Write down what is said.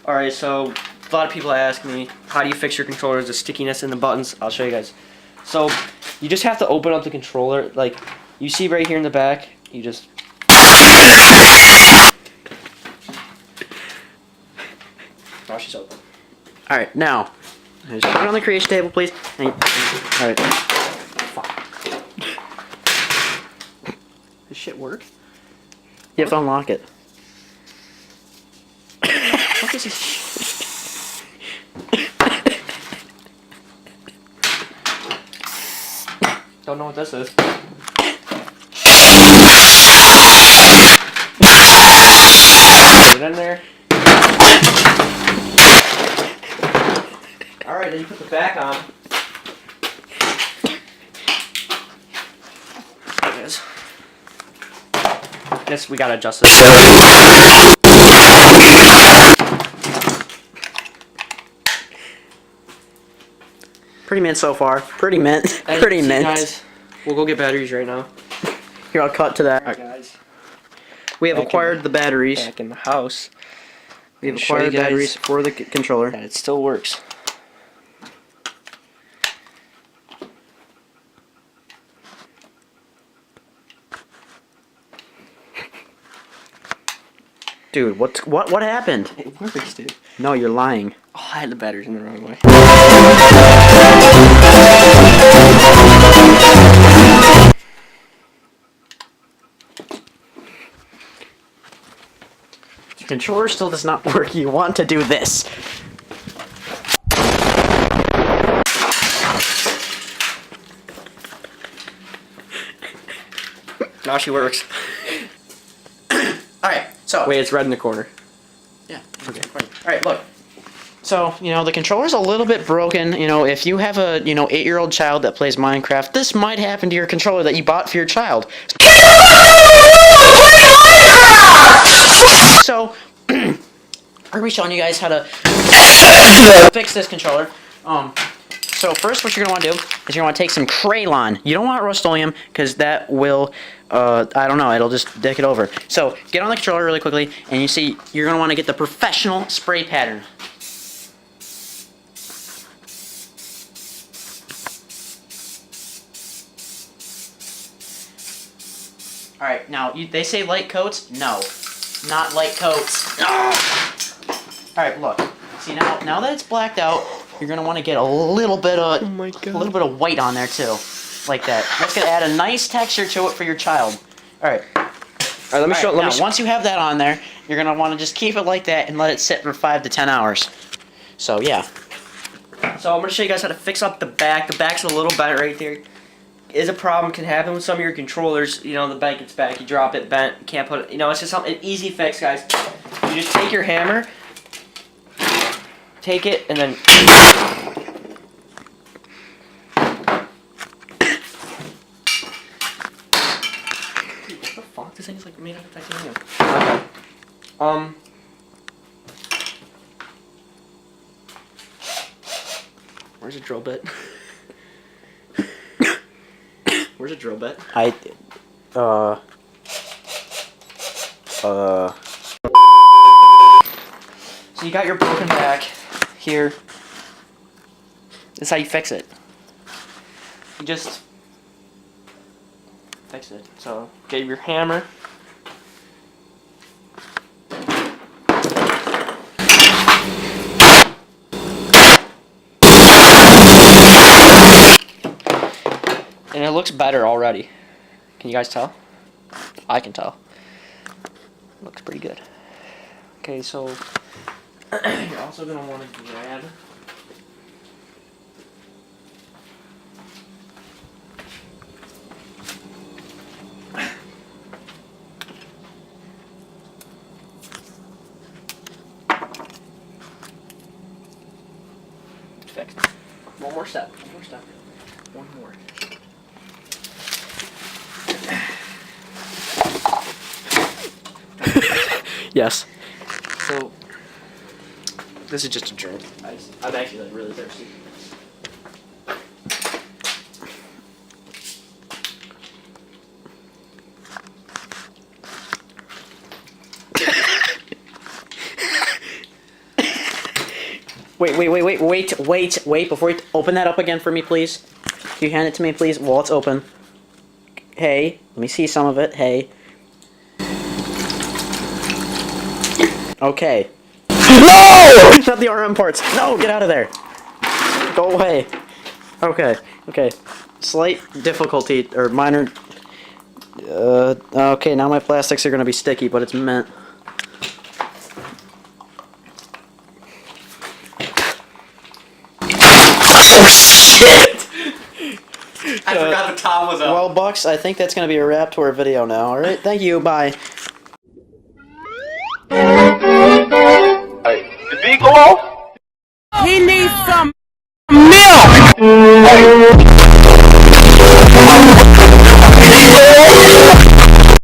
Alright, so a lot of people ask me, how do you fix your controllers, the stickiness in the buttons? I'll show you guys. So, you just have to open up the controller, like, you see right here in the back, you just... Oh, she's open. Alright, now, just put it on the creation table, please. Alright. Fuck. Does shit work? You have to unlock it. What is this? Don't know what this is. Get in there. Alright, then you put the back on. There it is. Guess we gotta adjust this. Pretty mint so far. Pretty mint. Hey, Pretty see, mint. guys, we'll go get batteries right now. Here, I'll cut to that. Alright, guys. We have acquired the batteries. Back in the house. We have Show you acquired guys batteries for the controller. that it still works. Dude, what happened? It works, dude. No, you're lying. Oh, I had the batteries in the wrong way. Your controller still does not work. You want to do this. Now she works. Alright, so... Wait, it's red in the corner. Yeah. Okay. Alright, look. So, the controller's a little bit broken. If you have a, 8-year-old child that plays Minecraft, this might happen to your controller that you bought for your child. So, I'm going to be showing you guys how to fix this controller. So first what you're going to want to do is you're going to take some Crayon. You don't want Rust-Oleum because that will, I don't know, it'll just dick it over. So get on the controller really quickly and you see you're going to want to get the professional spray pattern. Alright, now they say light coats? No, not light coats. Alright, look. See now that it's blacked out, you're gonna want to get a little bit of white on there too, like that. That's gonna add a nice texture to it for your child. All right. Let me show. Once you have that on there, you're gonna want to just keep it like that and let it sit for 5 to 10 hours. So yeah. So I'm gonna show you guys how to fix up the back. The back's a little bent right there. Is a problem, can happen with some of your controllers. The back gets back, you drop it bent, you can't put it. It's just an easy fix, guys. You just take your hammer. Take it and then what the fuck? This thing is like made out of titanium. Okay. Where's a drill bit? Where's a drill bit? So you got your broken back here. This is how you fix it. You just fix it. So get your hammer. And it looks better already. Can you guys tell? I can tell. It looks pretty good. Okay, so you're also going to want to grab it's fixed. One more step. One more. Yes. So this is just a drink. I'm actually like really thirsty. Wait, before you open that up again for me, please. Can you hand it to me, please? Well, it's open. Hey, let me see some of it. Hey. Okay. No! Not the RM parts. No, get out of there. Go away. Okay. Slight difficulty, or minor... okay, now my plastics are gonna be sticky, but it's meant. Oh shit! I forgot the top was up. Well, Bucks, I think that's gonna be a wrap to our video now, alright? Thank you, bye. Hey, did he go off? He needs some milk.